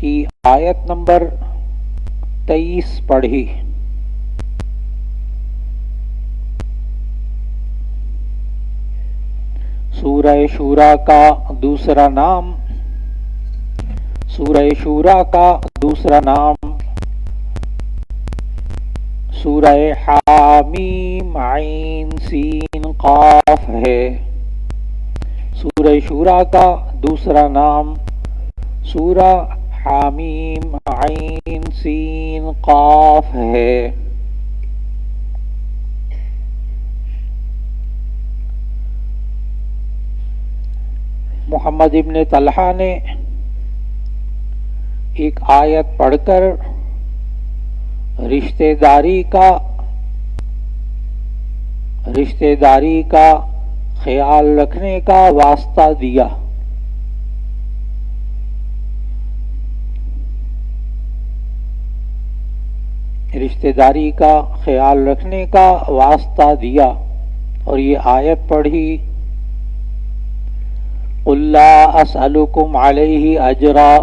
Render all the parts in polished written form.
کی آیت نمبر 23 پڑھی۔ سورہ شورا کا دوسرا نام، سورہ شورا کا دوسرا نام سورہ حامیم عین سین قاف ہے۔ سورہ شورا کا دوسرا نام سورہ حامیم عین سین قاف ہے۔ محمد ابن طلحہ نے ایک آیت پڑھ کر رشتہ داری کا خیال رکھنے کا واسطہ دیا۔ رشتہ داری کا خیال رکھنے کا واسطہ دیا اور یہ آیت پڑھی، قُل لا أسألكم عليه أجرا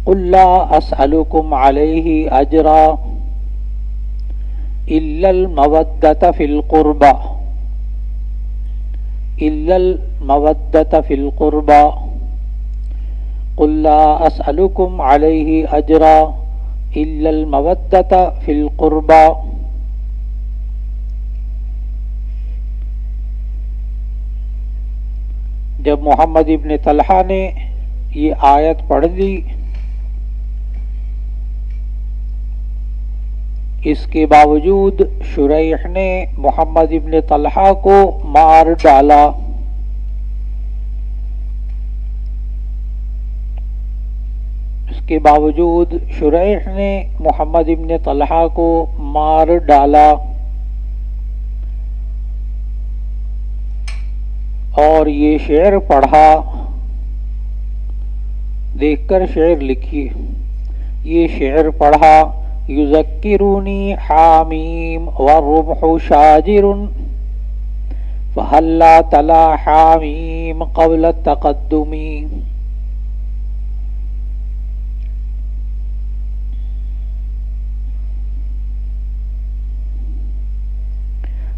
قُل لا أسألكم عليه أجرا إلا المودة في القربى قُل لا أسألكم عليه أجرا إلا المودة في القربى۔ جب محمد ابن طلحہ نے یہ آیت پڑھ لی، اس کے باوجود شریح نے محمد ابن طلحہ کو مار ڈالا۔ اس کے باوجود شریح نے محمد ابن طلحہ کو مار ڈالا اور یہ شعر پڑھا۔ دیکھ کر شعر لکھیے، یہ شعر پڑھا، یذکرنی حامیم والرمح شاجر فہلا تلا حامیم قبل التقدم۔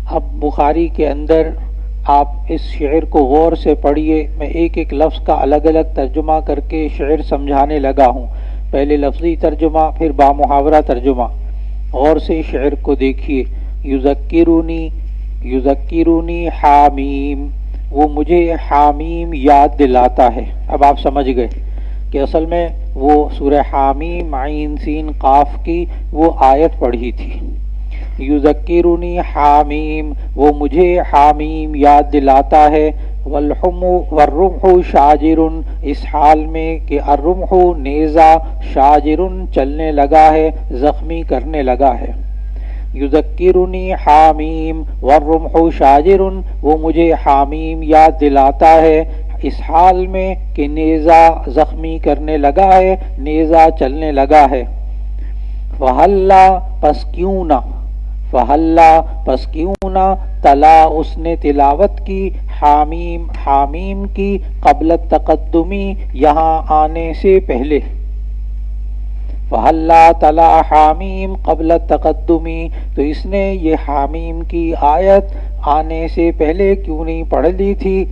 اب بخاری کے اندر آپ اس شعر کو غور سے پڑھیے۔ میں ایک ایک لفظ کا الگ الگ ترجمہ کر کے شعر سمجھانے لگا ہوں، پہلے لفظی ترجمہ پھر بامحاورہ ترجمہ۔ غور سے شعر کو دیکھیے، یذکرنی حامیم، وہ مجھے حامیم یاد دلاتا ہے۔ اب آپ سمجھ گئے کہ اصل میں وہ سورہ حامیم عین سین قاف کی وہ آیت پڑھی تھی۔ یذکرنی حامیم، وہ مجھے حامیم یاد دلاتا ہے، والرمح شاجر، اس حال میں کہ الرمح نیزہ شاجر چلنے لگا ہے، زخمی کرنے لگا ہے۔ یذکرنی حامیم والرمح شاجر، وہ مجھے حامیم یاد دلاتا ہے اس حال میں کہ نیزہ زخمی کرنے لگا ہے، نیزہ چلنے لگا ہے۔ فہلا پس کیوں نہ، فہلا پس کیوں نہ، تلا اس نے تلاوت کی، حامیم کی، قبل التقدمی یہاں آنے سے پہلے۔ فہلا تلا حامیم قبل التقدمی، تو اس نے یہ حامیم کی آیت آنے سے پہلے کیوں نہیں پڑھ لی تھی؟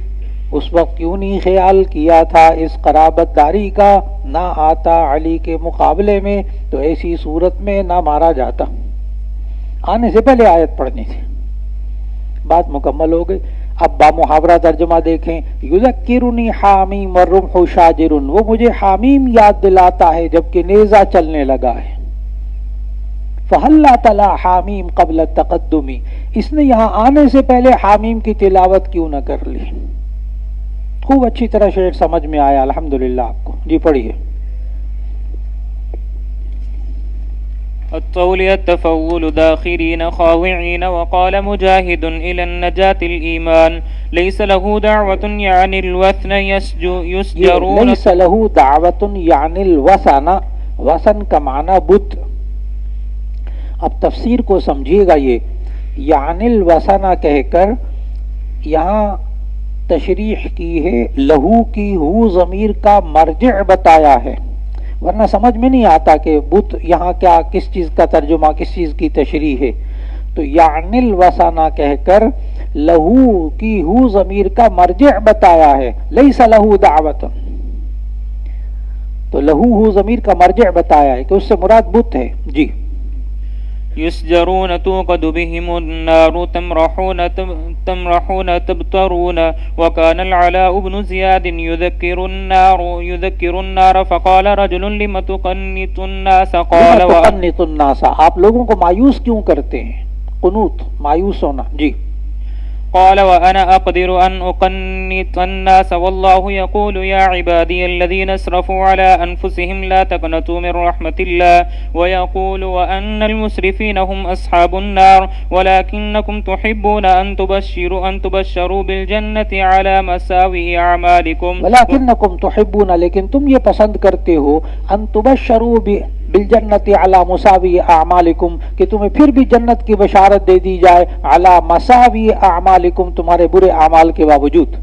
اس وقت کیوں نہیں خیال کیا تھا اس قرابت داری کا؟ نہ آتا علی کے مقابلے میں تو ایسی صورت میں نہ مارا جاتا، آنے سے پہلے آیت پڑھنی تھی۔ بات مکمل ہو گئی۔ اب بامحاورہ ترجمہ دیکھیں، یذکرنی حامیم والرمح شاجر، وہ مجھے حامیم یاد دلاتا ہے جبکہ نیزہ چلنے لگا ہے۔ فہلا تلا حامیم قبل التقدمی، اس نے یہاں آنے سے پہلے حامیم کی تلاوت کیوں نہ کر لی؟ خوب اچھی طرح شعر سمجھ میں آیا الحمدللہ آپ کو۔ جی پڑھیے۔ الطول التفول داخرين خاوعين وقال مجاهد إلى النجاة الإيمان ليس له دعوة يعني الوثن يسجرون ليس له دعوة يعني الوثن، وثن کا معنی بت۔ اب تفسیر کو سمجھیے گا، یہ یعنی الوثن کہہ کر یہاں تشریح کی ہے، لہو کی ہو ضمیر کا مرجع بتایا ہے، ورنہ سمجھ میں نہیں آتا کہ بت یہاں کیا، کس چیز کا ترجمہ، کس چیز کی تشریح ہے. تو یعنی الوسنہ کہہ کر لہو کی ہو ضمیر کا مرجع بتایا ہے، لیس لہو دعوت، تو لہو ہو ضمیر کا مرجع بتایا ہے کہ اس سے مراد بت ہے. جی. يسجرون توقد بهم النار تمرحون تبترون. وكان العلاء بن زياد يذكر النار فقال رجل لم تقنط الناس قال تقنط الناس، آپ لوگوں کو مایوس کیوں کرتے ہیں؟ قنوط، مایوس ہونا. جی. قال وأنا أقدر أن أقنط الناس والله يقول يا عبادي الذين اسرفوا على أنفسهم لا تقنطوا من رحمة الله ويقول وأن المسرفين هم أصحاب النار ولكنكم تحبون أن تبشروا بالجنة على مساوئ أعمالكم ولكنكم تحبون، لیکن تم یہ پسند کرتے ہو ان تبشروا بالجنت علی مساوی اعمالکم، کہ تمہیں پھر بھی جنت کی بشارت دے دی جائے علی مساوی اعمالکم، تمہارے برے اعمال کے باوجود.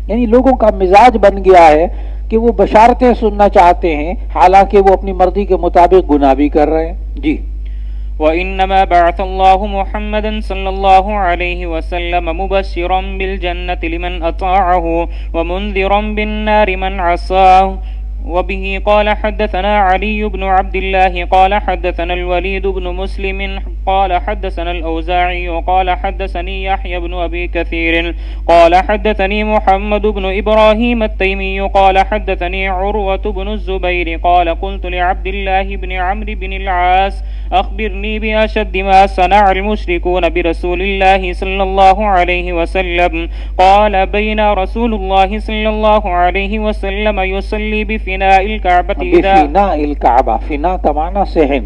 یعنی لوگوں کا مزاج بن گیا ہے کہ وہ بشارتیں سننا چاہتے ہیں حالانکہ وہ اپنی مرضی کے مطابق گناہ بھی کر رہے ہیں. جی. وإنما بعث الله محمدا صلى الله عليه وسلم مبشرا بالجنة لمن أطاعه ومنذرا بالنار من عصاه. وبه قال حدثنا علي بن عبد الله قال حدثنا الوليد بن مسلم قال حدثنا الأوزاعي قال حدثني يحيى بن أبي كثير قال حدثني محمد بن إبراهيم التيمي قال حدثني عروة بن الزبير قال قلت لعبد الله بن عمرو بن العاص أخبرني بأشد ما صنع المشركون برسول الله صلى الله عليه وسلم. قال بين رسول الله صلى الله عليه وسلم يصلي بفناء الكعبة بفناء الكعبة، فناء کا معنی صحن،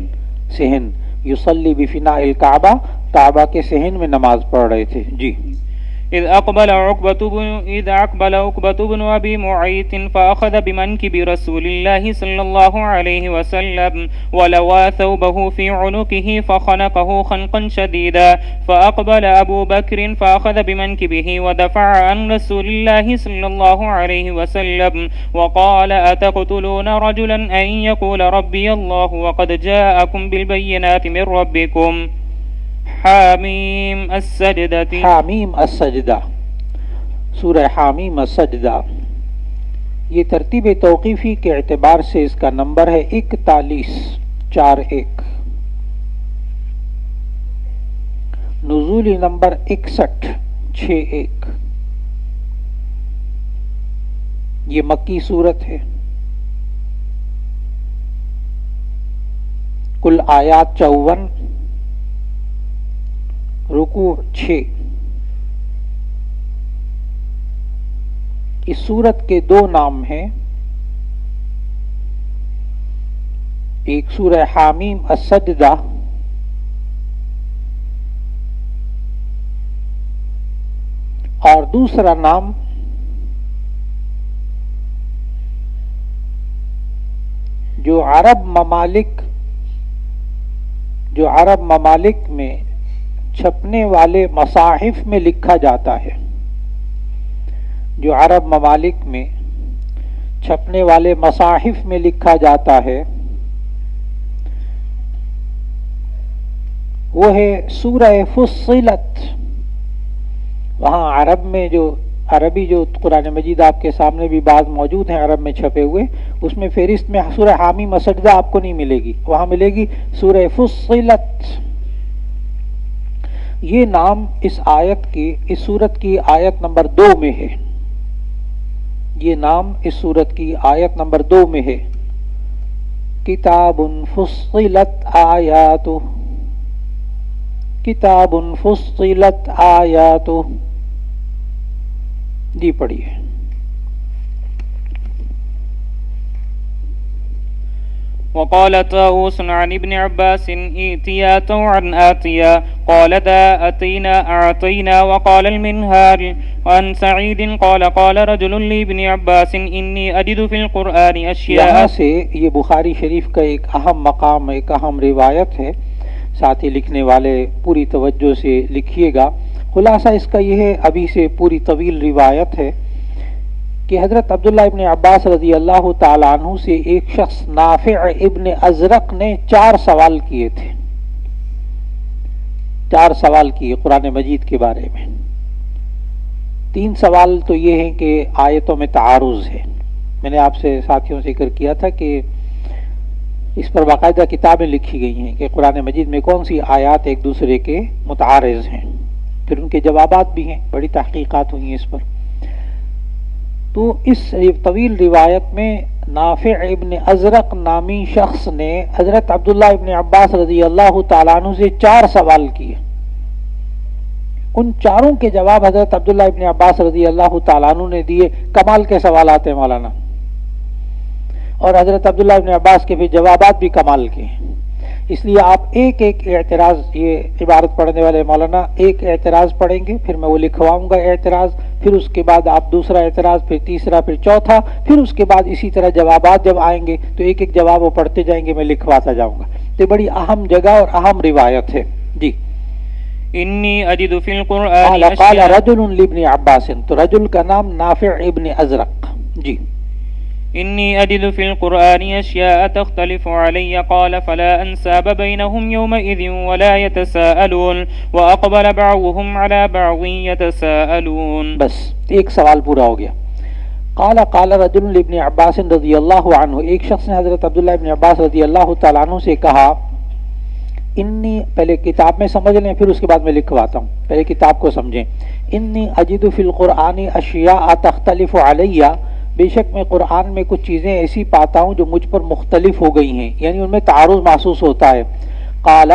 صحن، يصلي بفناء الكعبة، کعبہ کے صحن میں نماز پڑھ رہے تھے. جی. إذ أقبل عقبة بن أبي معيط فأخذ بمنكب رسول الله صلى الله عليه وسلم ولوى ثوبه في عنقه فخنقه خنقا شديدا. فأقبل أبو بكر فأخذ بمنكبه ودفع عن رسول الله صلى الله عليه وسلم وقال أتقتلون رجلا أن يقول ربي الله وقد جاءكم بالبينات من ربكم. حامیم السجدہ. حامیم السجدہ، سورہ حامیم السجدہ، یہ ترتیب توقیفی کے اعتبار سے اس کا نمبر ہے 4141، نزولی نمبر 6161. یہ مکی سورت ہے، کل آیات 54، رکوع 6. اس سورت کے دو نام ہیں، ایک سورہ حامیم السجدہ اور دوسرا نام جو عرب ممالک میں چھپنے والے مصاحف میں لکھا جاتا ہے، جو عرب ممالک میں چھپنے والے مصاحف میں لکھا جاتا ہے، وہ ہے سورہ فصلت. وہاں عرب میں جو عربی جو قرآن مجید آپ کے سامنے بھی بعض موجود ہیں عرب میں چھپے ہوئے، اس میں فہرست میں سورہ حامیم السجدہ آپ کو نہیں ملے گی، وہاں ملے گی سورہ فصلت. یہ نام اس سورت کی آیت نمبر 2 میں ہے، یہ نام اس سورت کی آیت نمبر 2 میں ہے. کتاب فصلت آیاتہ، کتاب فصلت آیاتہ. جی پڑھیے. وقال طاووس عن ابن عباس ائتيا طوعا آتيا قالتا أتينا أعطينا. وقال المنهال عن سعيد قال رجل لابن عباس إني أجد في القرآن أشياء. یہاں سے یہ بخاری شریف کا ایک اہم مقام، ایک اہم روایت ہے، ساتھی لکھنے والے پوری توجہ سے لکھیے گا. خلاصہ اس کا یہ ہے، ابھی سے پوری طویل روایت ہے کہ حضرت عبداللہ ابن عباس رضی اللہ تعالیٰ عنہ سے ایک شخص نافع ابن ازرق نے 4 سوال کیے تھے، 4 سوال کیے قرآن مجید کے بارے میں۔ 3 سوال تو یہ ہیں کہ آیتوں میں تعارض ہے، میں نے آپ سے ساتھیوں سے ذکر کیا تھا کہ اس پر باقاعدہ کتابیں لکھی گئی ہیں کہ قرآن مجید میں کون سی آیات ایک دوسرے کے متعارض ہیں، پھر ان کے جوابات بھی ہیں، بڑی تحقیقات ہوئی ہیں اس پر۔ تو اس طویل روایت میں نافع ابن ازرق نامی شخص نے حضرت عبداللہ ابن عباس رضی اللہ تعالیٰ عنہ سے 4 سوال کیے، ان چاروں کے جواب حضرت عبداللہ ابن عباس رضی اللہ تعالیٰ عنہ نے دیے۔ کمال کے سوالات ہیں مولانا، اور حضرت عبداللہ ابن عباس کے بھی جوابات بھی کمال کے ہیں، اس لیے آپ ایک ایک اعتراض، یہ عبارت پڑھنے والے مولانا ایک اعتراض پڑھیں گے، پھر میں وہ لکھواؤں گا اعتراض، پھر اس کے بعد آپ دوسرا اعتراض، پھر تیسرا، پھر چوتھا، پھر اس کے بعد اسی طرح جوابات جب آئیں گے تو ایک ایک جواب وہ پڑھتے جائیں گے، میں لکھواتا جاؤں گا۔ تو بڑی اہم جگہ اور اہم روایت ہے جی۔ انی اجد فی القرآن قال رجل لابن عباس، تو رجل کا نام نافع ابن ازرق جی۔ إني أجد في القرآن أشياء تختلف علي قال فلا أنساب بينهم يومئذ ولا يتساءلون وأقبل بعضهم على بعض يتساءلون۔ بس ایک سوال پورا ہو گیا۔ قال رجل لابن عباس رضی اللہ عنہ، ایک شخص نے حضرت عبداللہ ابن عباس رضی اللہ تعالیٰ عنہ سے کہا، انی، پہلے کتاب میں سمجھ لیں پھر اس کے بعد میں لکھواتا ہوں، پہلے کتاب کو سمجھیں۔ انی اجد فی القرآن اشیاء تختلف علی، بے شک میں قرآن میں کچھ چیزیں ایسی پاتا ہوں جو مجھ پر مختلف ہو گئی ہیں، یعنی ان میں تعارض محسوس ہوتا ہے۔ قال،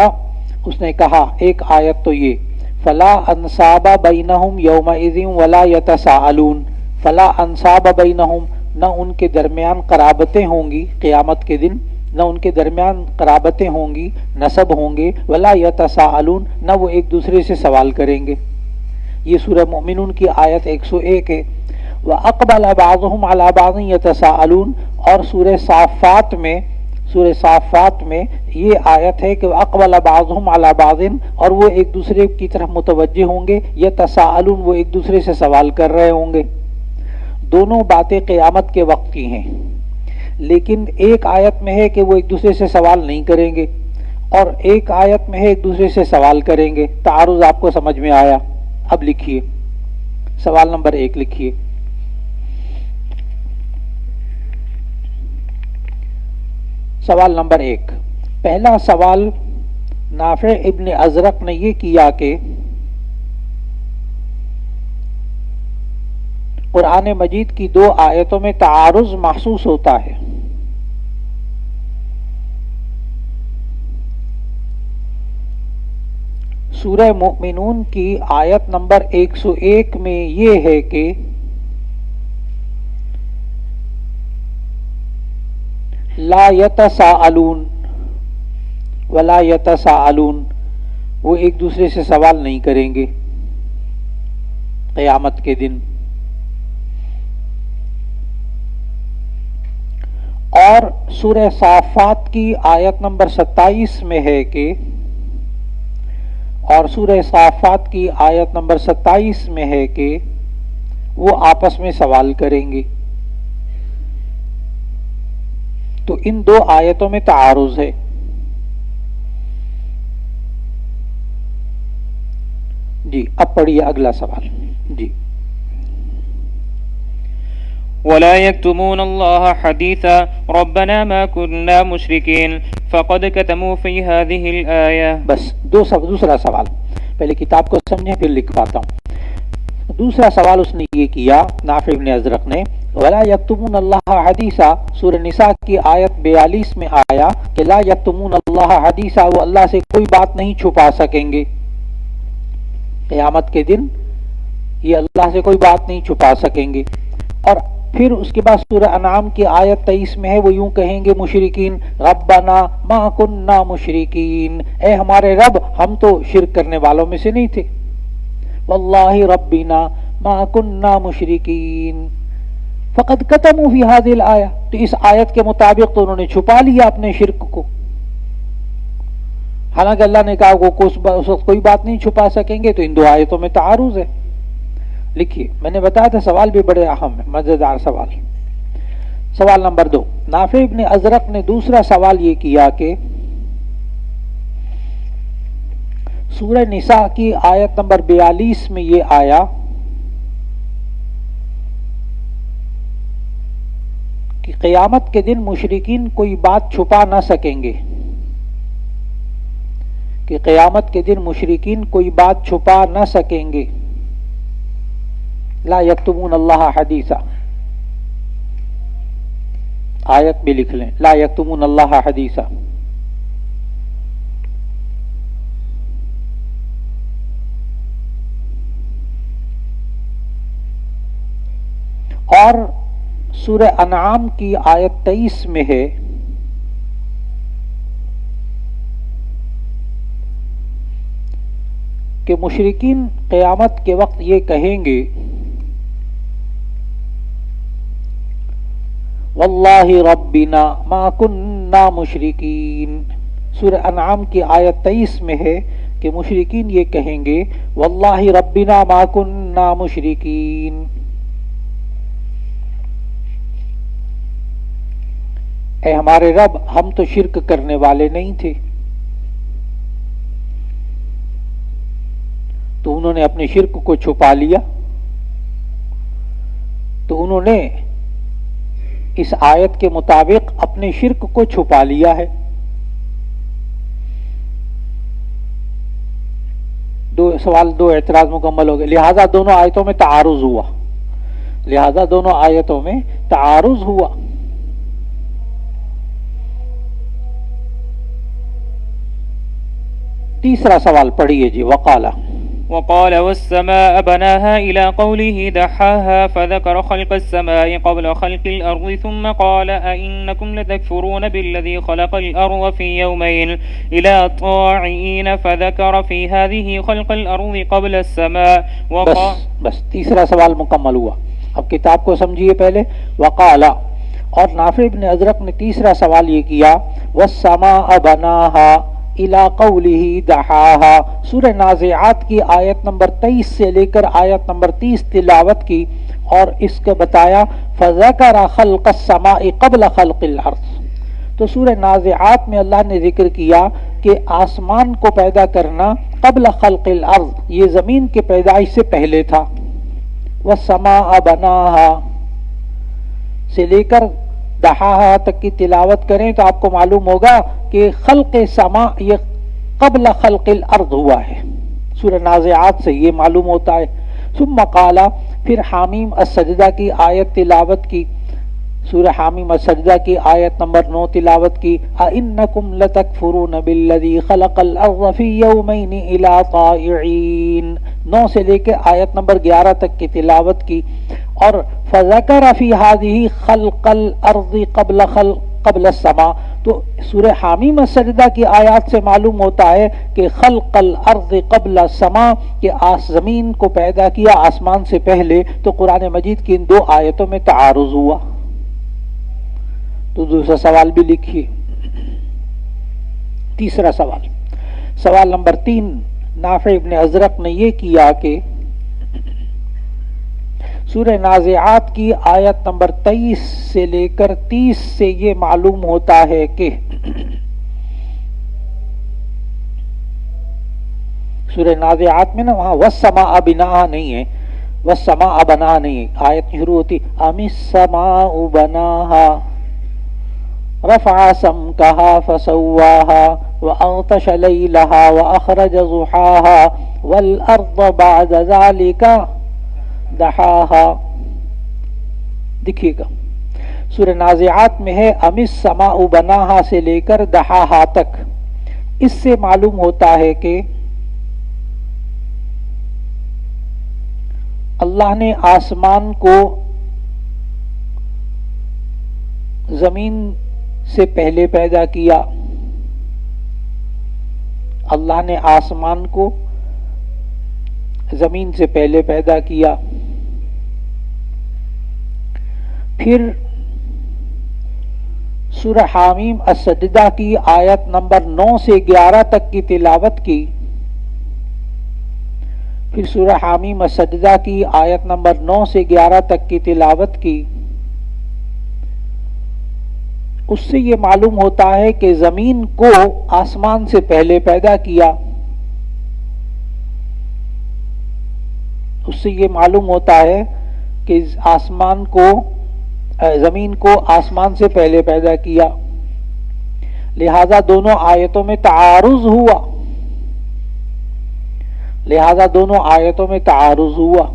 اس نے کہا ایک آیت تو یہ، فلا انصاب بینہم یومئذ ولا یتساءلون، فلا انصاب بینہم، نہ ان کے درمیان قرابتیں ہوں گی قیامت کے دن، نہ ان کے درمیان قرابتیں ہوں گی، نسب ہوں گے، ولا یتساءلون، نہ وہ ایک دوسرے سے سوال کریں گے۔ یہ سورہ مومنون کی آیت 101 ہے۔ وَأَقْبَلَ بَعْضُهُمْ عَلَى بَعْضٍ يَتَسَاءَلُونَ، اور سورہ صافات میں یہ آیت ہے کہ وَأَقْبَلَ بَعْضُهُمْ عَلَى بَعْضٍ، اور وہ ایک دوسرے کی طرف متوجہ ہوں گے، يَتَسَاءَلُونَ، وہ ایک دوسرے سے سوال کر رہے ہوں گے۔ دونوں باتیں قیامت کے وقت کی ہیں، لیکن ایک آیت میں ہے کہ وہ ایک دوسرے سے سوال نہیں کریں گے، اور ایک آیت میں ہے ایک دوسرے سے سوال کریں گے۔ تعارض آپ کو سمجھ میں آیا؟ اب لکھیے سوال نمبر 1 لکھیے۔ سوال نمبر 1، پہلا سوال نافع ابن ازرق نے یہ کیا کہ قرآن مجید کی 2 آیتوں میں تعارض محسوس ہوتا ہے۔ سورہ مومنون کی آیت نمبر 101 میں یہ ہے کہ لا یتساءلون ولا یتساءلون، وہ ایک دوسرے سے سوال نہیں کریں گے قیامت کے دن۔ اور سورہ صافات کی آیت نمبر 27 میں ہے کہ، اور سورہ صافات کی آیت نمبر 27 میں ہے کہ وہ آپس میں سوال کریں گے۔ تو ان 2 آیتوں میں تعارض ہے۔ جی اب پڑھیے اگلا سوال جی۔ ولا يكتمون الله حديثا ربنا ما كنا مشركين فقد كتموا في هذه الآية۔ بس دوسرا سوال، پہلے کتاب کو سمجھیں پھر لکھ پاتا ہوں۔ دوسرا سوال اس نے یہ کیا نافع ابن ازرق نے، ولا یکتمون اللہ حدیثا، سورہ نساء کی آیت 42 میں آیا کہ لا یکتمون اللہ حدیثا، وہ اللہ سے کوئی بات نہیں چھپا سکیں گے قیامت کے دن، یہ اللہ سے کوئی بات نہیں چھپا سکیں گے۔ اور پھر اس کے بعد سورہ انعام کی آیت 23 میں ہے، وہ یوں کہیں گے مشرکین، ربنا ما کننا مشرکین، اے ہمارے رب ہم تو شرک کرنے والوں میں سے نہیں تھے، واللہ ربنا ما کننا مشرکین فقد کتموا فی هذه الآیہ، تو اس آیت کے مطابق تو انہوں نے چھپا لیا اپنے شرک کو، حالانکہ اللہ نے کہا وہ اس وقت کوئی بات نہیں چھپا سکیں گے، تو ان 2 آیتوں میں تعارض ہے۔ لکھیے، میں نے بتایا تھا سوال بھی بڑے اہم ہے، مزیدار سوال۔ سوال نمبر 2، نافع ابن ازرق نے دوسرا سوال یہ کیا کہ سورہ نساء کی آیت نمبر 42 میں یہ آیا کہ قیامت کے دن مشرکین کوئی بات چھپا نہ سکیں گے، کہ قیامت کے دن مشرکین کوئی بات چھپا نہ سکیں گے، لا یکتمون اللہ حدیثا، آیت بھی لکھ لیں، لا یکتمون اللہ حدیثا۔ اور سورہ انعام کی آیت 23 میں ہے کہ مشرکین قیامت کے وقت یہ کہیں گے واللہ ربنا ما کننا مشرکین۔ سورہ انعام کی آیت 23 میں ہے کہ مشرکین یہ کہیں گے واللہ ربنا ما کننا مشرکین، اے ہمارے رب ہم تو شرک کرنے والے نہیں تھے۔ تو انہوں نے اپنے شرک کو چھپا لیا، تو انہوں نے اس آیت کے مطابق اپنے شرک کو چھپا لیا ہے۔ دو اعتراض مکمل ہو گئے، لہذا دونوں آیتوں میں تعارض ہوا، لہذا دونوں آیتوں میں تعارض ہوا۔ تیسرا سوال پڑھیے جی، وقال والسماء بناها إلى قوله دحاها فذكر خلق السماء قبل خلق الأرض ثم قال أئنكم لتكفرون بالذي خلق الأرض في يومين إلى طاعين فذكر في هذه خلق الأرض قبل السماء بس تیسرا سوال مکمل ہوا۔ اب کتاب کو سمجھیے پہلے، وقال، اور نافع ابن ازرق نے تیسرا سوال یہ کیا والسماء بناها الى قوله دحاها، سورہ نازعات کی آیت نمبر 23 سے لے کر آیت نمبر 30 تلاوت کی، اور اس کو بتایا فذکر خلق السماء قبل خلق الارض۔ تو سورہ نازعات میں اللہ نے ذکر کیا کہ آسمان کو پیدا کرنا قبل خلق الارض، یہ زمین کے پیدائش سے پہلے تھا۔ والسماء بناها سے لے کر دحاها تک کی تلاوت کریں تو آپ کو معلوم ہوگا کہ خلق سما یہ قبل خلق الارض ہوا ہے، سورہ نازعات سے یہ معلوم ہوتا ہے۔ ثم قال، پھر حامیم السجدہ کی آیت تلاوت کی، سورہ حامیم السجدہ کی آیت نمبر 9 تلاوت کی، اَإِنَّكُمْ لَتَكْفُرُونَ بِالَّذِي خَلَقَ الْأَرْضَ فِي يَوْمَيْنِ إِلَى طَائِعِينَ، 9 سے لے کے آیت نمبر 11 تک کی تلاوت کی، اور فَذَكَرَ فِي هَذِهِ خَلْقَ الْأَرْضِ قبل السماء، تو سورہ حامیم السجدہ کی آیات سے معلوم ہوتا ہے کہ خلق الارض قبل السماء، کہ زمین کو پیدا کیا آسمان سے پہلے، تو قرآن مجید کی ان دو آیتوں میں تعارض ہوا۔ تو دوسرا سوال بھی لکھیے۔ تیسرا سوال، سوال نمبر 3، نافع ابن ازرق نے یہ کیا کہ سورہ نازعات کی آیت نمبر 23 سے لے کر 30 سے یہ معلوم ہوتا ہے کہ سورہ نازعات میں نا وہاں والسماء بناها نہیں ہے، والسماء بناها نہیں ہے، آیت شروع ہوتی ام السماء بناها رفع سمكها فسواها وأغطش ليلها وأخرج ضحاها والأرض بعد ذلك دحاها۔ دیکھیے گا سورہ نازعات میں ہے ام السماء بناها سے لے کر دحاها تک، اس سے معلوم ہوتا ہے کہ اللہ نے آسمان کو زمین سے پہلے پیدا کیا، اللہ نے آسمان کو زمین سے پہلے پیدا کیا۔ پھر سورہ حامیم السجدہ کی آیت نمبر 9 سے 11 تک کی تلاوت کی، پھر سورہ حامیم السجدہ کی آیت نمبر 9 سے 11 تک کی تلاوت کی، اس سے یہ معلوم ہوتا ہے کہ زمین کو آسمان سے پہلے پیدا کیا۔ اس سے یہ معلوم ہوتا ہے کہ زمین کو آسمان سے پہلے پیدا کیا، لہذا دونوں آیتوں میں تعارض ہوا،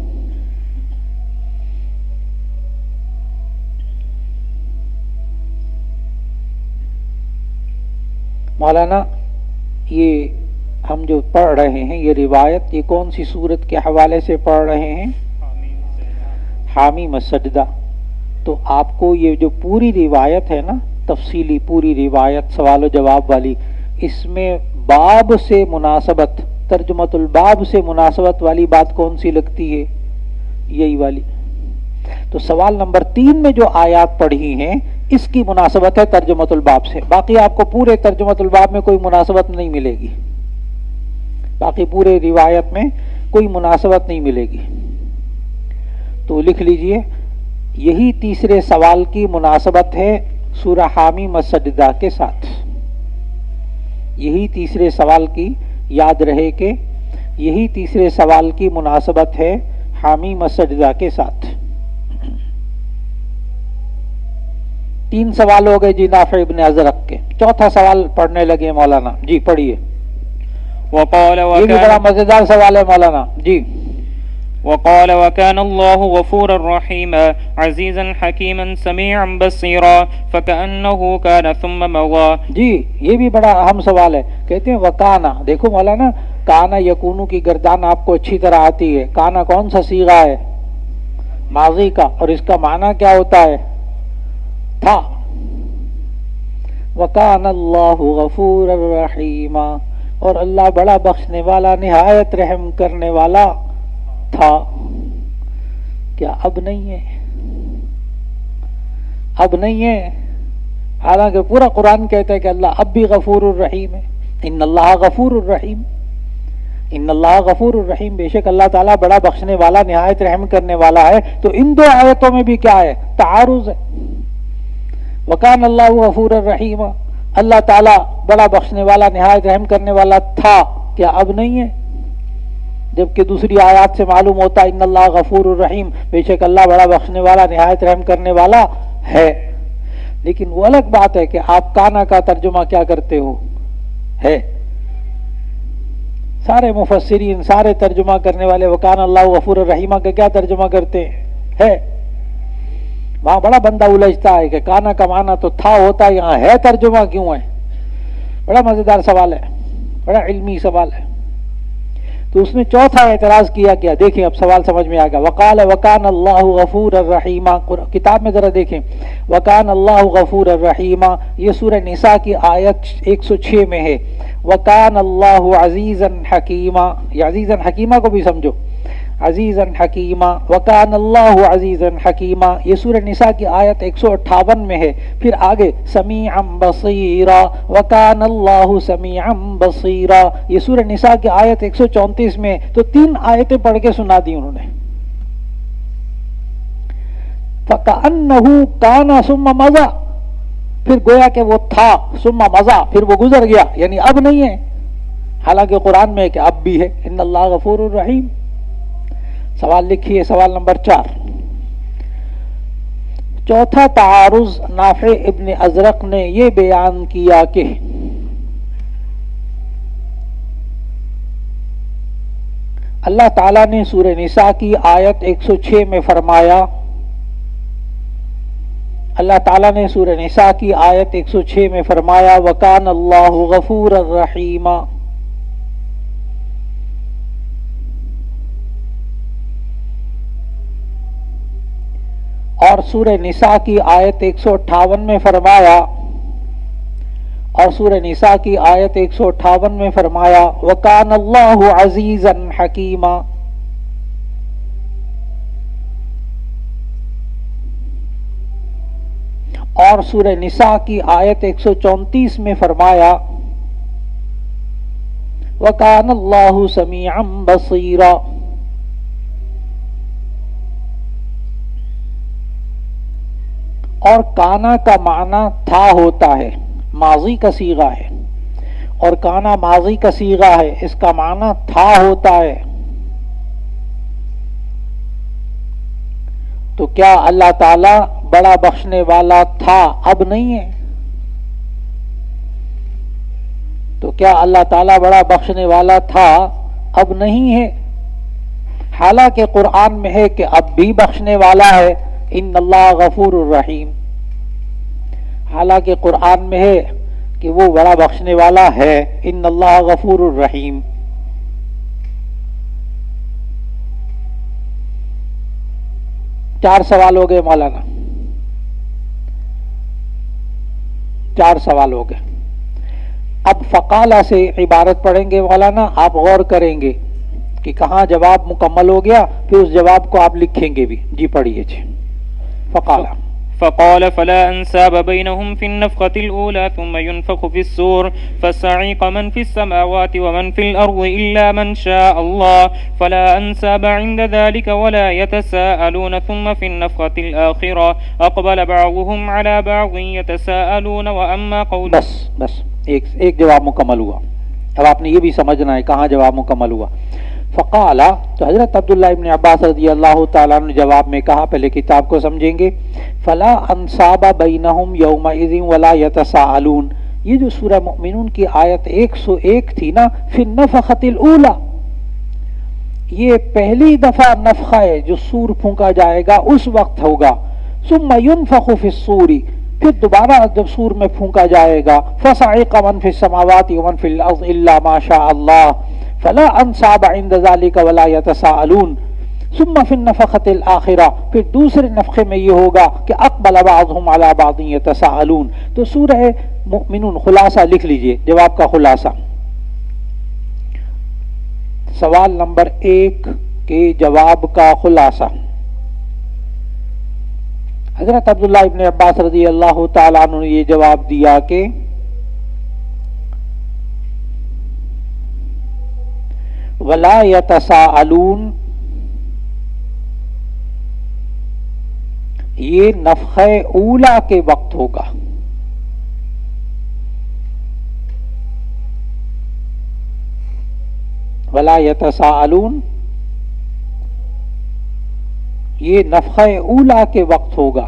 مولانا یہ ہم جو پڑھ رہے ہیں یہ روایت، یہ کون سی سورت کے حوالے سے پڑھ رہے ہیں؟ حامیم السجدہ۔ تو آپ کو یہ جو پوری روایت ہے نا، تفصیلی پوری روایت سوال و جواب والی، اس میں باب سے مناسبت، ترجمۃ الباب سے مناسبت والی بات کون سی لگتی ہے؟ یہی والی۔ تو سوال نمبر 3 میں جو آیات پڑھی ہیں اس کی مناسبت ہے ترجمۃ الباب سے، باقی آپ کو پورے ترجمۃ الباب میں کوئی مناسبت نہیں ملے گی، باقی پورے روایت میں کوئی مناسبت نہیں ملے گی۔ تو لکھ لیجئے، یہی تیسرے سوال کی مناسبت ہے سورہ حامیم السجدہ کے ساتھ، یہی تیسرے سوال کی، یاد رہے کہ یہی تیسرے سوال کی مناسبت ہے حامیم السجدہ کے ساتھ۔ 3 سوال ہو گئے جی نافع ابن ازرق کے، چوتھا سوال پڑھنے لگے مولانا، جی پڑھیے۔ یہ بھی بڑا مزیدار سوال ہے مولانا، جی۔ وقال وكان الله غفورا رحيما عزيزا حكيما سميعا بصيرا فكأنه كان ثم مضى۔ جی یہ بھی بڑا اہم سوال ہے، کہتے ہیں وکانا، دیکھو مولانا کانا یکونو کی گردان آپ کو اچھی طرح آتی ہے، کانا کون سا صیغہ ہے؟ ماضی کا، اور اس کا معنی کیا ہوتا ہے؟ تھا۔ وکان اللہ غفورا رحیما، اور اللہ بڑا بخشنے والا نہایت رحم کرنے والا تھا۔ کیا اب نہیں ہے؟ اب نہیں ہے، حالانکہ پورا قرآن کہتا ہے کہ اللہ اب بھی غفور الرحیم ہے۔ ان اللہ غفور الرحیم، ان اللہ غفور الرحیم، بے شک اللہ تعالیٰ بڑا بخشنے والا نہایت رحم کرنے والا ہے۔ تو ان 2 آیتوں میں بھی کیا ہے؟ تعارض ہے۔ وکان اللہ غفور الرحیم، اللہ تعالیٰ بڑا بخشنے والا نہایت رحم کرنے والا تھا، کیا اب نہیں ہے؟ جبکہ دوسری آیات سے معلوم ہوتا ہے ان اللہ غفور الرحیم، بے شک اللہ بڑا بخشنے والا نہایت رحم کرنے والا ہے۔ لیکن وہ الگ بات ہے کہ آپ کانا کا ترجمہ کیا کرتے ہو، ہے۔ سارے مفسرین، سارے ترجمہ کرنے والے وکان اللہ غفور الرحیم کا کیا ترجمہ کرتے ہیں؟ ہے۔ وہاں بڑا بندہ الجھتا ہے کہ کانا کا معنی تو تھا ہوتا ہے، یہاں ہے ترجمہ کیوں ہے؟ بڑا مزیدار سوال ہے، بڑا علمی سوال ہے۔ تو اس نے چوتھا اعتراض کیا، دیکھیں اب سوال سمجھ میں آ گیا۔ وقال وکان اللہ غفور الرحیم، کتاب میں ذرا دیکھیں، وکان اللہ غفور الرحیم، یہ سورہ نساء کی آیت 106 میں ہے۔ وکان اللہ عزیزا حکیما، یہ عزیزا حکیمہ کو بھی سمجھو، عزیزا حکیمہ، وکان اللہ عزیزا حکیمہ، یہ سورہ نساء کی آیت 158 میں ہے۔ پھر آگے سمیعا بصیرا، وکان اللہ سمیعا بصیرا، یہ سورہ نساء کی آیت 134 میں۔ تو 3 آیتیں پڑھ کے سنا دی انہوں نے۔ فَكَأَنَّهُ كَانَ ثُمَّ مَضَى، پھر گویا کہ وہ تھا، ثم مضى، پھر وہ گزر گیا، یعنی اب نہیں ہے، حالانکہ قرآن میں ہے کہ اب بھی ہے۔ ان اللہ غفور الرحیم۔ سوال لکھیے، سوال نمبر 4۔ چوتھا تعارض نافع ابن ازرق نے یہ بیان کیا کہ اللہ تعالیٰ نے سورہ نساء کی آیت 106 میں فرمایا، اللہ تعالیٰ نے سورہ نساء کی آیت 106 میں فرمایا وَكَانَ اللَّهُ غَفُورًا رَحِيمًا، اور سورہ نساء کی آیت 158 میں فرمایا، اور سورہ نساء کی آیت 158 میں فرمایا وَكَانَ اللَّهُ عَزِيزًا حَكِيمًا، اور سورہ نساء کی آیت 134 میں فرمایا وَكَانَ اللَّهُ سَمِيعًا بَصِيرًا۔ اور کانا کا معنی تھا ہوتا ہے، ماضی کا صیغہ ہے، اور کانا ماضی کا صیغہ ہے، اس کا معنی تھا ہوتا ہے. تو کیا اللہ تعالی بڑا بخشنے والا تھا اب نہیں ہے؟ تو کیا اللہ تعالیٰ بڑا بخشنے والا تھا اب نہیں ہے؟ حالانکہ قرآن میں ہے کہ اب بھی بخشنے والا ہے، ان اللہ غفور الرحیم. حالانکہ قرآن میں ہے کہ وہ بڑا بخشنے والا ہے، ان اللہ غفور الرحیم. چار سوال ہو گئے مولانا، چار سوال ہو گئے. اب فقالہ سے عبارت پڑھیں گے مولانا، آپ غور کریں گے کہ کہاں جواب مکمل ہو گیا، پھر اس جواب کو آپ لکھیں گے بھی. جی پڑھیے. جی فقالہ فقال فلا انساب بينهم في النفخة الأولى ثم ينفخ في السور فصعق من في السماوات ومن في الأرض إلا من شاء الله فلا انساب عند ذلك ولا يتساءلون ثم في النفخة الآخرة أقبل بعضهم على بعض يتساءلون وأما قول. بس ایک جواب مکمل ہوا. اب آپ نے یہ بھی سمجھنا ہے کہاں جواب مکمل ہوا. فقال، تو حضرت عبداللہ ابن عباس رضی اللہ تعالیٰ نے جواب میں کہا، پہلے کتاب کو سمجھیں گے. فلا انصاب بینہم یومئذ ولا یتساءلون، یہ جو سورہ مؤمنون کی آیت 101 تھی نا، فی النفخۃ الاولی، یہ پہلی دفعہ نفخہ ہے جو سور پھونکا جائے گا اس وقت ہوگا. ثم ينفخ فی الصور، پھر دوبارہ جب سور میں پھونکا جائے گا، فصعق من فی السماوات ومن فی الارض الا ما شاء اللہ فلا انصاب عند ذلك ولا يتساءلون. ثم في النفخة الآخرة، پھر دوسرے نفخے میں یہ ہوگا کہ اقبل بعضهم على بعض يتساءلون. تو سورہ مؤمنون خلاصہ لکھ لیجئے، جواب کا خلاصہ. سوال نمبر 1 کے جواب کا خلاصہ. حضرت عبداللہ ابن عباس رضی اللہ تعالیٰ عنہ نے یہ جواب دیا کہ ولا یتساءلون، یہ نفخہ اولا کے وقت ہوگا. ولا یتساءلون یہ نفخہ اولا کے وقت ہوگا،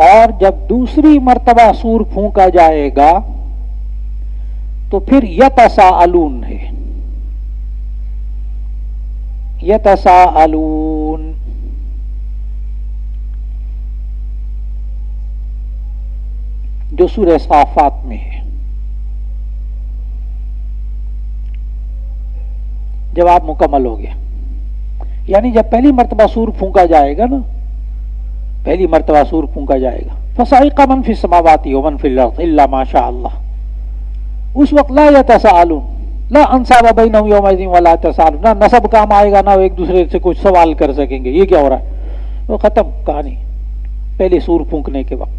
اور جب دوسری مرتبہ سور پھونکا جائے گا تو پھر یتساءلون ہے. یتساءلون جو سورہ صافات میں ہے. جواب مکمل ہو گیا. یعنی جب پہلی مرتبہ سور پھونکا جائے گا نا، پہلی مرتبہ سور پھونکا جائے گا، فصعق من فی السماوات ومن فی الارض الا ما شاء اللہ، اس وقت لا یتساءلون، لا انصاب بینہم یومئذ ولا یتساءلون، نہ نسب کام آئے گا، نہ ایک دوسرے سے کچھ سوال کر سکیں گے یہ کیا ہو رہا ہے. وہ ختم کہانی پہلے سور پھونکنے کے وقت.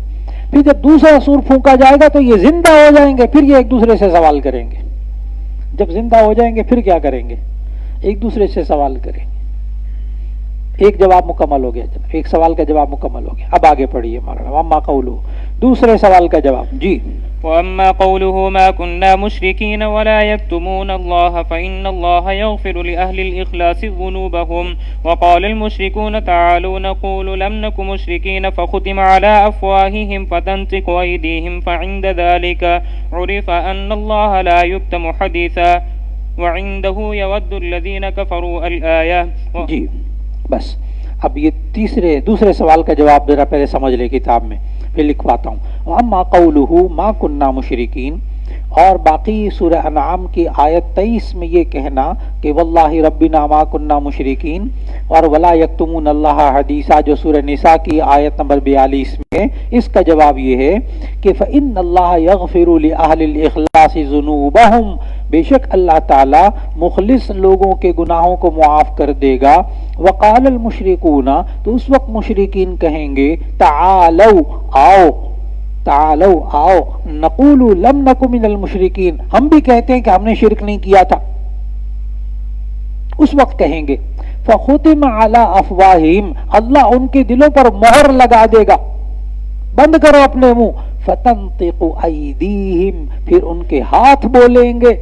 پھر جب دوسرا سور پھونکا جائے گا تو یہ زندہ ہو جائیں گے، پھر یہ ایک دوسرے سے سوال کریں گے. جب زندہ ہو جائیں گے پھر کیا کریں گے؟ ایک دوسرے سے سوال کریں. ایک جواب مکمل ہو گیا، ایک سوال کا جواب مکمل ہو گیا. اب آگے پڑھیے مولانا. اما قولہ، دوسرے سوال کا جواب. جی وأما قوله ما كنا مشركين ولا يكتمون الله فإن الله يغفر لأهل الإخلاص ذنوبهم. وقال المشركون تعالوا نقول لم نكن مشركين فختم على أفواههم فتنطق أيديهم فعند ذلك عرف أن الله لا يكتم حديثا وعنده يود الذين كفروا الآية. جی بس اب یہ دوسرے سوال کا جواب ذرا پہلے سمجھ لے کتاب میں، پھر لکھواتا ہوں. اما قولہ ما کننا مشرکین، اور باقی سورہ انعام کی آیت 23 میں یہ کہنا کہ واللہ ربنا ما کننا مشرکین، اور ولا یکتمون اللہ حدیثا جو سورہ نساء کی آیت نمبر 42 میں، اس کا جواب یہ ہے کہ فإن اللہ یغفر لأہل الإخلاص ذنوبہم، بے شک اللہ تعالی مخلص لوگوں کے گناہوں کو معاف کر دے گا. وقال المشرکون، تو اس وقت مشرکین کہیں گے تعالوا آؤ، تعالوا آؤ، نقول لم نکن من المشرکین، ہم بھی کہتے ہیں کہ ہم نے شرک نہیں کیا تھا. اس وقت کہیں گے فختم علی افواہہم، اللہ ان کے دلوں پر مہر لگا دے گا، بند کرو اپنے منہ، فتنطق ایدیہم، پھر ان کے ہاتھ بولیں گے،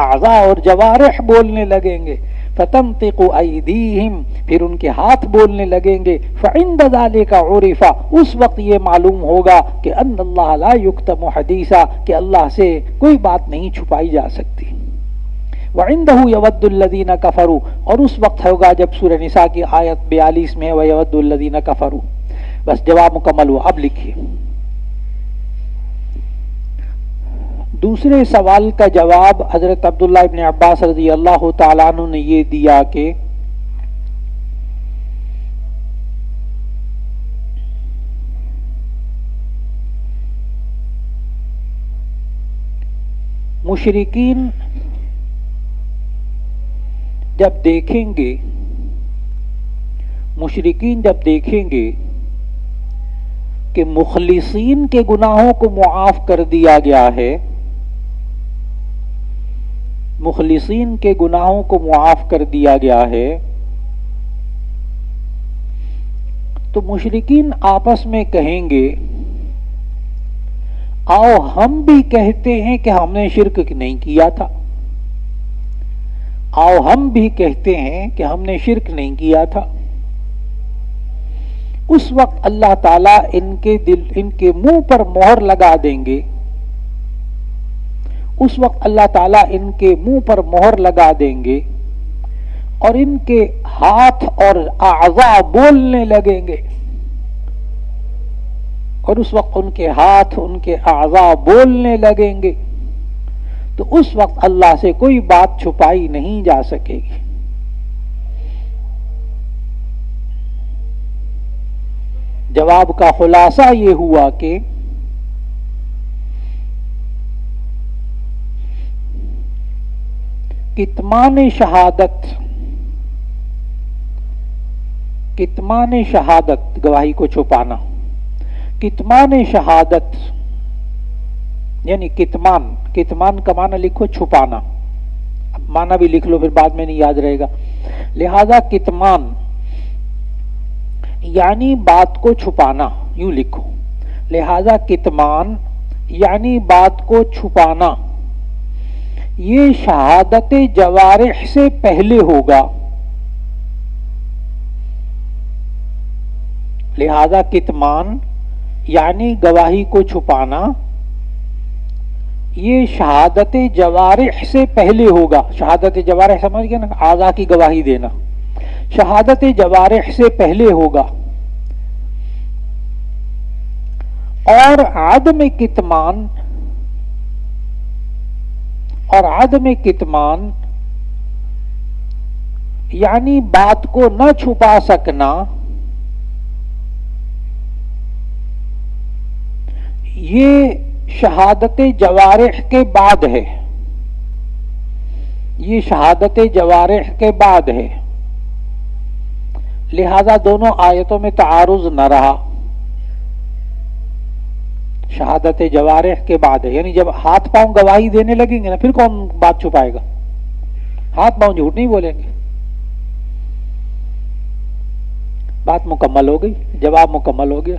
اعضاء اور جوارح بولنے لگیں گے، فتنطق ایدیہم، پھر ان کے ہاتھ بولنے لگیں گے، فعند ذلک عرف، اس وقت یہ معلوم ہوگا کہ ان اللہ لا یکتم حدیثا، کہ اللہ سے کوئی بات نہیں چھپائی جا سکتی، وعنده یود الذین کفروا، اور اس وقت ہوگا جب سورہ نساء کی آیت 42 میں ویود الذین کفروا. بس جواب مکمل ہوا. اب لکھیے دوسرے سوال کا جواب. حضرت عبداللہ ابن عباس رضی اللہ تعالیٰ عنہ نے یہ دیا کہ مشرکین جب دیکھیں گے کہ مخلصین کے گناہوں کو معاف کر دیا گیا ہے، مخلصین کے گناہوں کو معاف کر دیا گیا ہے، تو مشرکین آپس میں کہیں گے آؤ ہم بھی کہتے ہیں کہ ہم نے شرک نہیں کیا تھا، آؤ ہم بھی کہتے ہیں کہ ہم نے شرک نہیں کیا تھا. اس وقت اللہ تعالیٰ ان کے منہ پر مہر لگا دیں گے، اس وقت اللہ تعالیٰ ان کے منہ پر مہر لگا دیں گے اور ان کے ہاتھ اور اعضاء بولنے لگیں گے، اور اس وقت ان کے ہاتھ ان کے اعضاء بولنے لگیں گے تو اس وقت اللہ سے کوئی بات چھپائی نہیں جا سکے گی. جواب کا خلاصہ یہ ہوا کہ کتمان شہادت گواہی کو چھپانا، کتمان شہادت یعنی کتمان کا معنی لکھو چھپانا، معنی بھی لکھ لو پھر بعد میں نہیں یاد رہے گا. لہذا کتمان یعنی بات کو چھپانا، یوں لکھو، لہذا کتمان یعنی بات کو چھپانا یہ شہادت جوارح سے پہلے ہوگا. لہذا کتمان یعنی گواہی کو چھپانا یہ شہادت جوارح سے پہلے ہوگا. شہادت جوارح سمجھ گئے نا، اعضاء کی گواہی دینا، شہادت جوارح سے پہلے ہوگا. اور عدم کتمان یعنی بات کو نہ چھپا سکنا یہ شہادت جوارح کے بعد ہے، یہ شہادت جوارح کے بعد ہے. لہذا دونوں آیتوں میں تعارض نہ رہا، شہادت جوارح کے بعد ہے، یعنی جب ہاتھ پاؤں گواہی دینے لگیں گے نا پھر کون بات چھپائے گا؟ ہاتھ پاؤں جھوٹ نہیں بولیں گے. بات مکمل ہو گئی، جواب مکمل ہو گیا.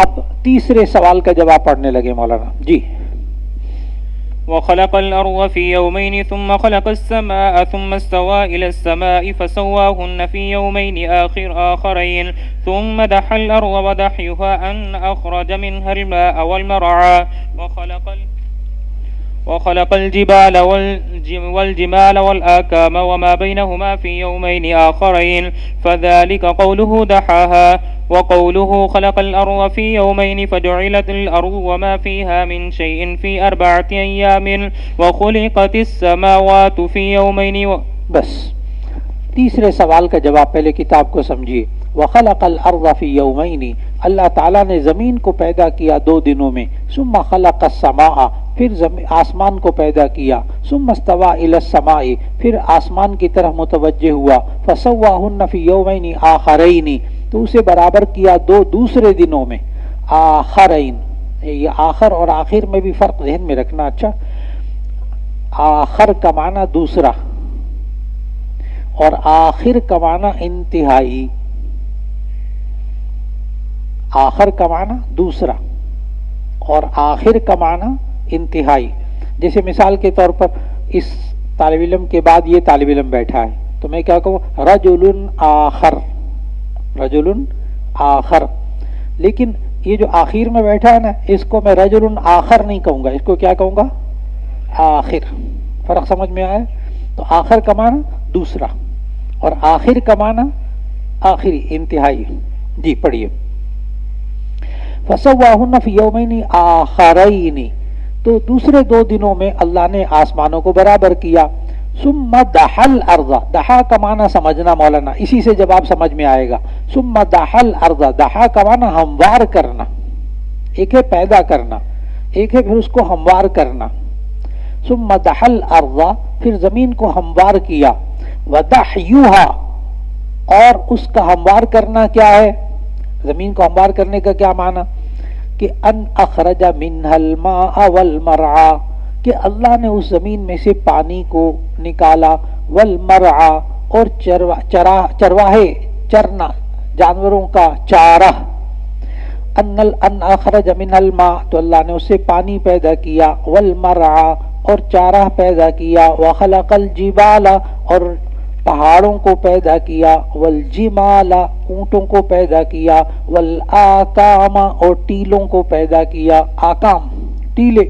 اب تیسرے سوال کا جواب پڑھنے لگے مولانا جی. وخلق الأرض في يومين ثم خلق السماء ثم استوى إلى السماء فسواهن في يومين آخرين ثم دحى الأرض ودحيها أن أخرج منها الماء والمرعى وخلق الجبال والجمال والآكام وما بينهما في يومين آخرين فذلك قوله دحاها. وقوله خلق الأرض في يومين فجعلت الأرض وما فيها من شيء في 4 أيام وخلقت السماوات في يومين. بس تیسرے سوال کا جواب پہلے کتاب کو سمجھیے. وخلق الأرض في يومين، اللہ تعالیٰ نے زمین کو پیدا کیا 2 دنوں میں. ثم خلق السماء، پھر آسمان کو پیدا کیا. ثم استوى إلى السماء، پھر آسمان کی طرف متوجہ ہوا. فسواهن في يومين آخرين، تو اسے برابر کیا 2 دوسرے دنوں میں. آخرین، یہ آخر اور آخر میں بھی فرق ذہن میں رکھنا. اچھا، آخر کا معنی دوسرا، اور آخر کا معنی انتہائی، آخر کا معنی دوسرا اور آخر کا معنی انتہائی. جیسے مثال کے طور پر اس طالب علم کے بعد یہ طالب علم بیٹھا ہے تو میں کیا کہوں؟ رجل آخر، رجل آخر. لیکن یہ جو آخر میں بیٹھا ہے نا اس کو میں رجل آخر نہیں کہوں گا، اس کو کیا کہوں گا؟ آخر. فرق سمجھ میں آیا؟ تو آخر کا معنی دوسرا اور آخر کا معنی آخری، انتہائی. جی پڑھیے. فسواہن فی یومین آخرین، تو دوسرے 2 دنوں میں اللہ نے آسمانوں کو برابر کیا. ثم دحا الارض، دحا کا معنی سمجھنا مولانا، اسی سے جواب سمجھ میں آئے گا. ثم دحا الارض، دحا کا معنی ہموار کرنا، ایک ہے پیدا کرنا، ایک ہے پھر اس کو ہموار کرنا. ثم دحا الارض، پھر زمین کو ہموار کیا. ودحیوہا، اور اس کا ہموار کرنا کیا ہے؟ زمین کو ہموار کرنے کا کیا معنی؟ کہ ان اخرج منها الماء والمرعى، کہ اللہ نے اس زمین میں سے پانی کو نکالا، والمرعى، اور چرواہے، چرنا، جانوروں کا چارہ. ان اخرج منها الماء، تو اللہ نے اس سے پانی پیدا کیا، والمرعى، اور چارہ پیدا کیا. وخلق الجبال، اور پہاڑوں کو پیدا کیا. والجمال، اونٹوں کو پیدا کیا. والآکام، اور ٹیلوں کو پیدا کیا. آکام ٹیلے.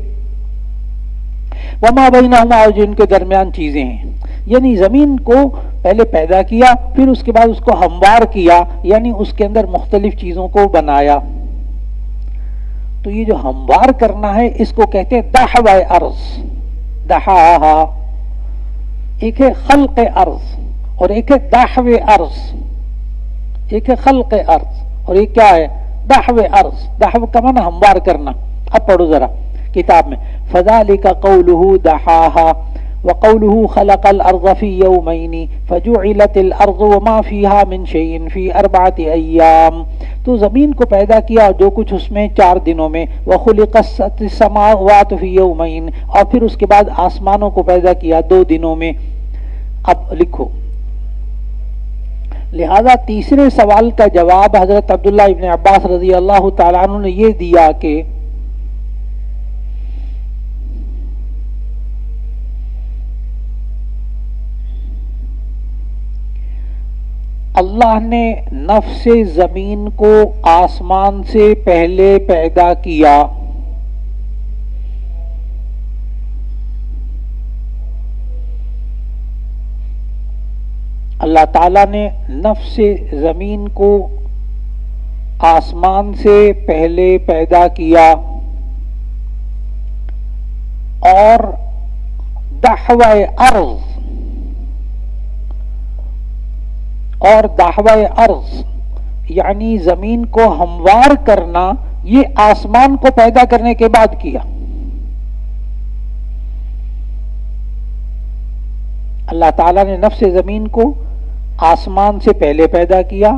وما بینہما، اور جن کے درمیان چیزیں ہیں. یعنی زمین کو پہلے پیدا کیا، پھر اس کے بعد اس کو ہموار کیا، یعنی اس کے اندر مختلف چیزوں کو بنایا. تو یہ جو ہموار کرنا ہے اس کو کہتے ہیں دحو ارض، دحاہا. ایک ہے خلق ارض اور ایک ہے دحو ارض. ایک ہے خلق ارض اور ایک کیا ہے؟ دحو ارض. دحو کا معنی ہموار کرنا. اب پڑھو ذرا کتاب میں. فذلک قولہ دحاہا وقوله خلق الارض في يومين فجعلت الارض وما فيها من شيء في 4 ايام. تو زمین کو پیدا کیا جو کچھ اس میں 4 دنوں میں. وخلقت السماوات في يومين، اور پھر اس کے بعد آسمانوں کو پیدا کیا 2 دنوں میں. اب لکھو. لہذا تیسرے سوال کا جواب حضرت عبداللہ ابن عباس رضی اللہ تعالیٰ عنہ نے یہ دیا کہ اللہ نے نفس زمین کو آسمان سے پہلے پیدا کیا. اللہ تعالیٰ نے نفس زمین کو آسمان سے پہلے پیدا کیا اور دحوہ ارض، اور دحوہ ارض یعنی زمین کو ہموار کرنا، یہ آسمان کو پیدا کرنے کے بعد کیا. اللہ تعالیٰ نے نفس زمین کو آسمان سے پہلے پیدا کیا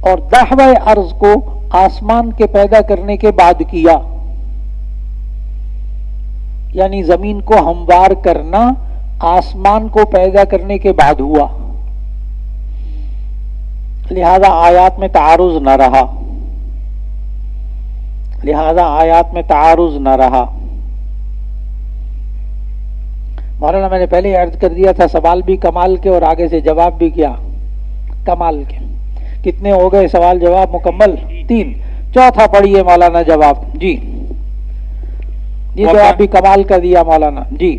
اور دحوہ ارض کو آسمان کے پیدا کرنے کے بعد کیا. یعنی زمین کو ہموار کرنا آسمان کو پیدا کرنے کے بعد ہوا. لہذا آیات میں تعارض نہ رہا، لہذا آیات میں تعارض نہ رہا. مولانا میں نے پہلے ہی عرض کر دیا تھا سوال بھی کمال کے اور آگے سے جواب بھی کیا کمال کے. کتنے ہو گئے سوال جواب مکمل؟ 3. چوتھا پڑھیے مولانا جواب. جی یہ جواب بھی کمال کا دیا مولانا. جی.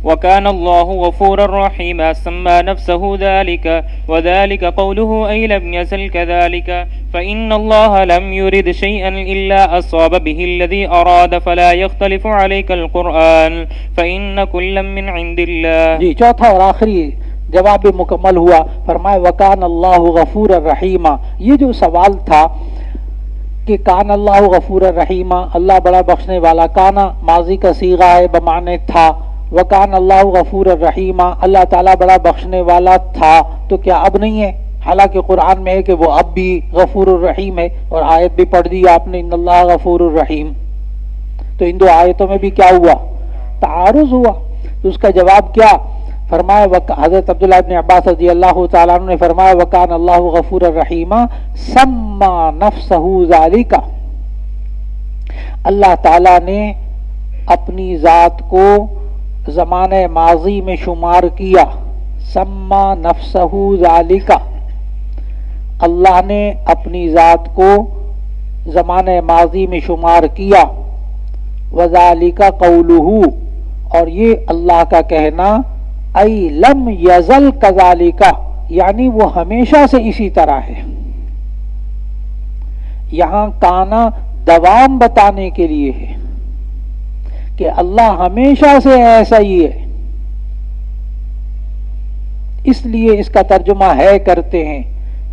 وكان الله غفورا رحيما سمى نفسه ذلك وذلك قوله أي لم يزل كذلك فإن الله لم يرد شيئا إلا أصاب به الذي أراد فلا يختلف عليك القرآن فإن كلا من عند الله. جی چوتھا اور آخری جواب بھی مکمل ہوا. فرمائے وکان اللہ غفور الرحیم. یہ جو سوال تھا کہ کان اللہ غفور الرحیم، اللہ بڑا بخشنے والا، کانا ماضی کا صیغہ ہے بمعنی تھا، وکان اللہ غفور الرحیم، اللہ تعالیٰ بڑا بخشنے والا تھا. تو کیا اب نہیں ہے؟ حالانکہ قرآن میں ہے کہ وہ اب بھی غفور الرحیم ہے اور آیت بھی پڑھ دی آپ نے ان اللہ غفور الرحیم. تو ان 2 آیتوں میں بھی کیا ہوا؟ تعارض ہوا. تو اس کا جواب کیا؟ فرمایا حضرت عبداللہ ابن عباس رضی اللہ تعالیٰ عنہ نے فرمایا وکان اللہ غفور الرحیم سما نفسہ ذالک، اللہ تعالیٰ نے اپنی ذات کو زمانہ ماضی میں شمار کیا، سما نفسہ ذالک، اللہ نے اپنی ذات کو زمانہ ماضی میں شمار کیا، وذالک قولہ، اور یہ اللہ کا کہنا ای لم یزل کذالک، یعنی وہ ہمیشہ سے اسی طرح ہے۔ یہاں کانا دوام بتانے کے لیے ہے کہ اللہ ہمیشہ سے ایسا ہی ہے، اس لیے اس کا ترجمہ ہے کرتے ہیں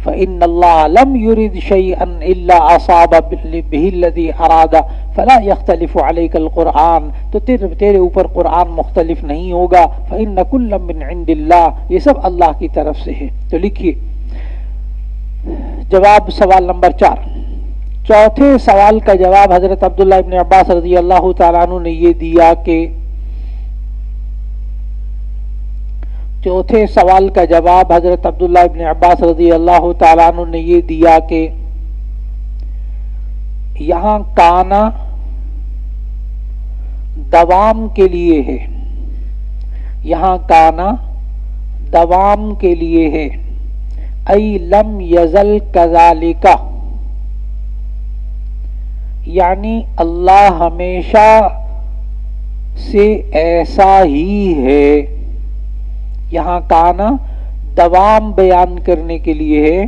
فإن اللہ لم يرد شيئا الا اصاب به الذي اراد فلا يختلف عليك القرآن، تو تیرے اوپر قرآن مختلف نہیں ہوگا، فإن كل من عند اللہ، یہ سب اللہ کی طرف سے ہے۔ تو لکھیے جواب سوال نمبر 4، چوتھے سوال کا جواب حضرت عبداللہ ابن عباس رضی اللہ تعالیٰ عنہ نے یہ دیا کہ چوتھے سوال کا جواب حضرت عبداللہ ابن عباس رضی اللہ تعالیٰ عنہ نے یہ دیا کہ یہاں کانا دوام کے لیے ہے، یہاں کانا دوام کے لیے ہے، ای لم یزل کذالک، یعنی اللہ ہمیشہ سے ایسا ہی ہے۔ یہاں کانا دوام بیان کرنے کے لیے ہے،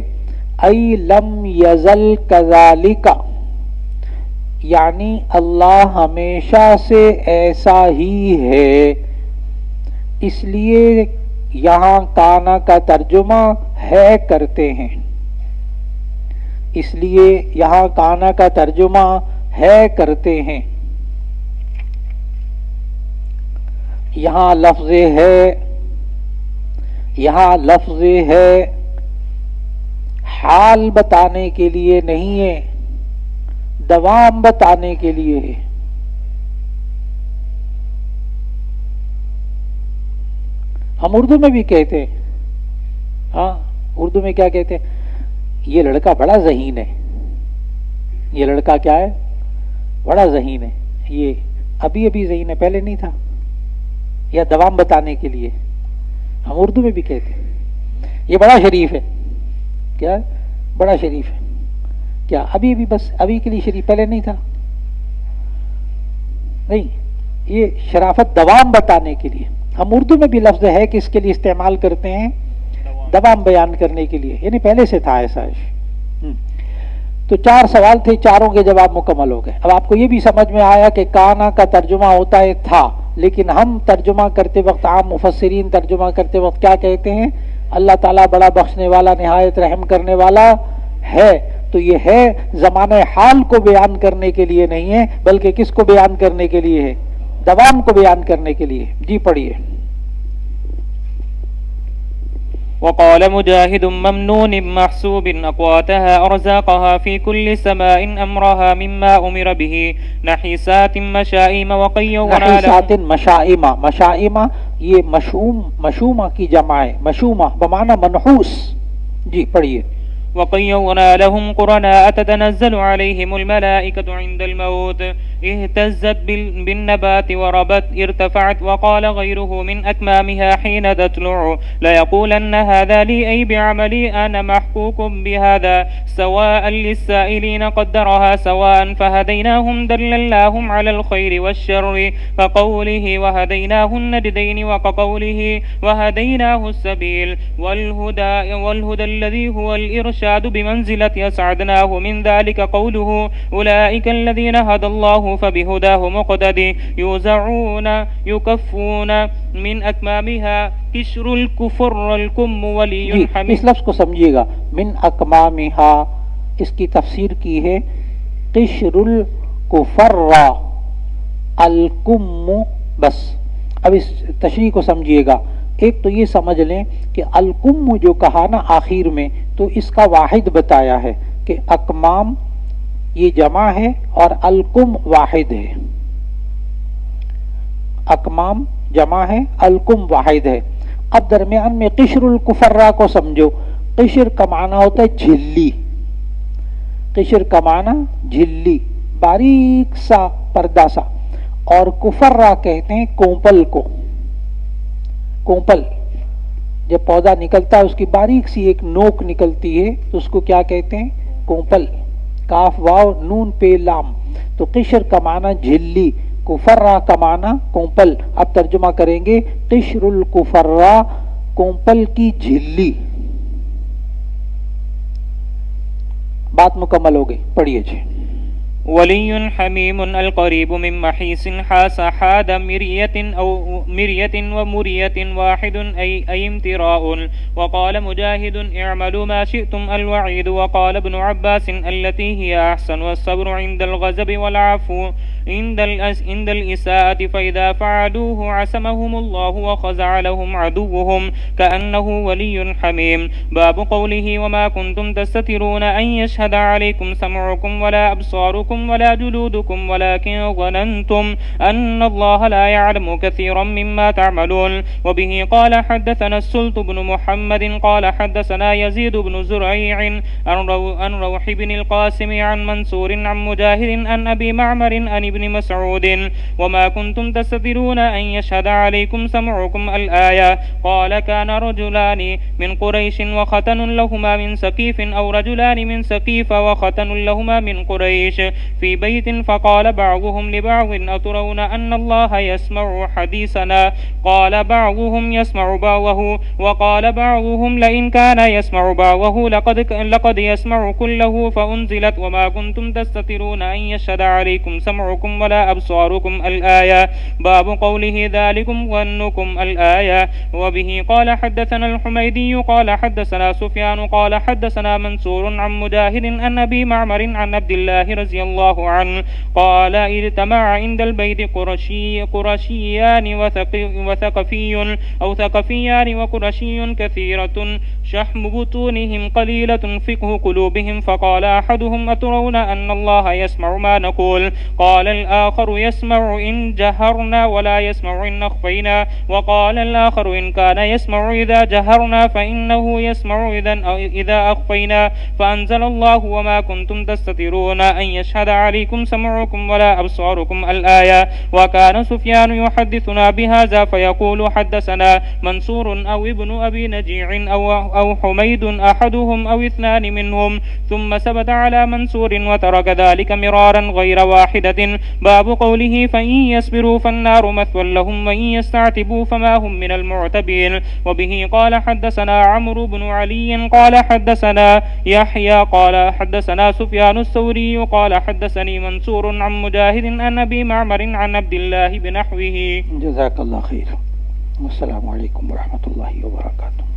ای لم یزل کذالک، یعنی اللہ ہمیشہ سے ایسا ہی ہے، اس لیے یہاں کانا کا ترجمہ ہے کرتے ہیں، اس لیے یہاں کانا کا ترجمہ ہے کرتے ہیں۔ یہاں لفظ ہے، یہاں لفظ ہے حال بتانے کے لیے نہیں ہے، دوام بتانے کے لیے ہے۔ ہم اردو میں بھی کہتے ہیں، ہاں اردو میں کیا کہتے ہیں، یہ لڑکا بڑا ذہین ہے، یہ لڑکا کیا ہے، بڑا ذہین ہے، یہ ابھی ابھی ذہین ہے، پہلے نہیں تھا، یا دوام بتانے کے لیے ہم اردو میں بھی کہتے ہیں یہ بڑا شریف ہے، کیا بڑا شریف ہے، کیا ابھی ابھی بس ابھی کے لیے شریف، پہلے نہیں تھا، نہیں، یہ شرافت دوام بتانے کے لیے۔ ہم اردو میں بھی لفظ ہے کہ اس کے لیے استعمال کرتے ہیں دوام بیان کرنے کے لیے، یعنی پہلے سے تھا ایسا۔ تو 4 سوال تھے، چاروں کے جواب مکمل ہو گئے۔ اب آپ کو یہ بھی سمجھ میں آیا کہ کانا کا ترجمہ ہوتا ہے تھا، لیکن ہم ترجمہ کرتے وقت، عام مفسرین ترجمہ کرتے وقت کیا کہتے ہیں، اللہ تعالیٰ بڑا بخشنے والا نہایت رحم کرنے والا ہے، تو یہ ہے زمانہ حال کو بیان کرنے کے لیے نہیں ہے، بلکہ کس کو بیان کرنے کے لیے ہے، دوام کو بیان کرنے کے لیے۔ جی پڑھیے۔ وقال مجاهد ممنون محسوب أقواتها أرزاقها في كل سماء أمرها مما أمر به نحيسات مشائم وقيونا نحیسات مشائمہ، مشائمہ یہ مشومہ کی جمع ہے، مشومہ بمعنی منحوس۔ جی پڑھیے۔ وقيونا لهم قرناء تتنزل عليهم الملائكة عند الموت اهتزت بالنبات وربت ارتفعت، وقال غيره من أكمامها حين تطلع ليقولن هذا لي أي بعملي أنا محكوك بهذا سواء للسائلين قدرها سواء فهديناهم دللناهم على الخير والشر كقوله وهديناه النجدين وكقوله وهديناه السبيل والهدى الذي هو الإرشاد بمنزلة أسعدناه من ذلك قوله أولئك الذين هدى الله فبهداه مقتدي يوزعون يكفون من أكمامها قشر الكفر الكم ولي حميد۔ اس لفظ کو سمجھیے گا، من اکمامها، اس کی تفسیر کی ہے قشر الکفر الکم، بس اب اس تشریح کو سمجھیے گا۔ ایک تو یہ سمجھ لیں کہ الکم جو کہا نا آخر میں، تو اس کا واحد بتایا ہے کہ اکمام یہ جمع ہے اور الکم واحد ہے، اکمام جمع ہے، الکم واحد ہے، اب درمیان میں قشر الکفرا کو سمجھو. قشر کا معنی ہوتا ہے جھلی. قشر کا معنی جھلی، باریک سا پردہ سا. اور کفرا کہتے ہیں کومپل کو. کومپل جب پودا نکلتا ہے اس کی باریک سی ایک نوک نکلتی ہے تو اس کو کیا کہتے ہیں؟ کومپل. کاف واو نون پہ لام. تو قشر کا معنی جھلی، کفرا کا معنی کومپل. اب ترجمہ کریں گے قشر الکفرا، کومپل کی جھلی. بات مکمل ہو گئی، پڑھیے جی. ولي حميم القريب من محيص حاس حاد مرية أو مرية ومرية واحد أي امتراء. وقال مجاهد اعملوا ما شئتم الوعيد. وقال ابن عباس التي هي أحسن والصبر عند الغضب والعفو عند الإساءة فإذا فعلوه عصمهم الله وخزع لهم عدوهم كأنه ولي حميم. باب قوله وما كنتم تستترون أن يشهد عليكم سمعكم ولا أبصاركم ولا جلودكم ولكن ظننتم أن الله لا يعلم كثيرا مما تعملون. وبه قال حدثنا السلط بن محمد قال حدثنا يزيد بن زريع عن روح بن القاسم عن منصور عن مجاهد عن أبي معمر عن ابن مسعود وما كنتم تستترون أن يشهد عليكم سمعكم الآية. قال كان رجلان من قريش وختن لهما من سقيف أو رجلان من سقيف وختن لهما من قريش في بيت فقال بعضهم لبعض أترون أن الله يسمع حديثنا؟ قال بعضهم يسمع بعضه وقال بعضهم لئن كان يسمع بعضه لقد يسمع كله. فأنزلت وما كنتم تستترون أن يشهد عليكم سمعكم ولا أبصاركم الآية. باب قوله ذلكم ظنكم الآية. وبه قال حدثنا الحميدي قال حدثنا سفيان قال حدثنا منصور عن مجاهد عن أبي معمر عن عبد الله رضي الله عنه قال اجتمع عند البيت قرشيان وثقفي أو ثقفيان وقرشي كثيرة شحم بطونهم قليلة فقه قلوبهم. فقال أحدهم أترون أن الله يسمع ما نقول؟ قال الآخر يسمع إن جهرنا ولا يسمع إن أخفينا. وقال الآخر إن كان يسمع إذا جهرنا فإنه يسمع إذا أخفينا. فأنزل الله وما كنتم تستترون أن يشهد عليكم سمعكم ولا أبصاركم الآية. وكان سفيان يحدثنا بهذا فيقول حدثنا منصور أو ابن أبي نجيع أو حميد أحدهم أو اثنان منهم ثم ثبت على منصور وترك ذلك مرارا غير واحدة. باب قوله فإن يصبروا فالنار مثوى لهم وإن يستعتبوا فما هم من المعتبين. وبه قال حدثنا عمرو بن علي قال حدثنا يحيى قال حدثنا سفيان الثوري قال حدثني منصور عن مجاهد عن أبي معمر عن عبد الله بنحوه. جزاك الله خير. والسلام عليكم ورحمة الله وبركاته.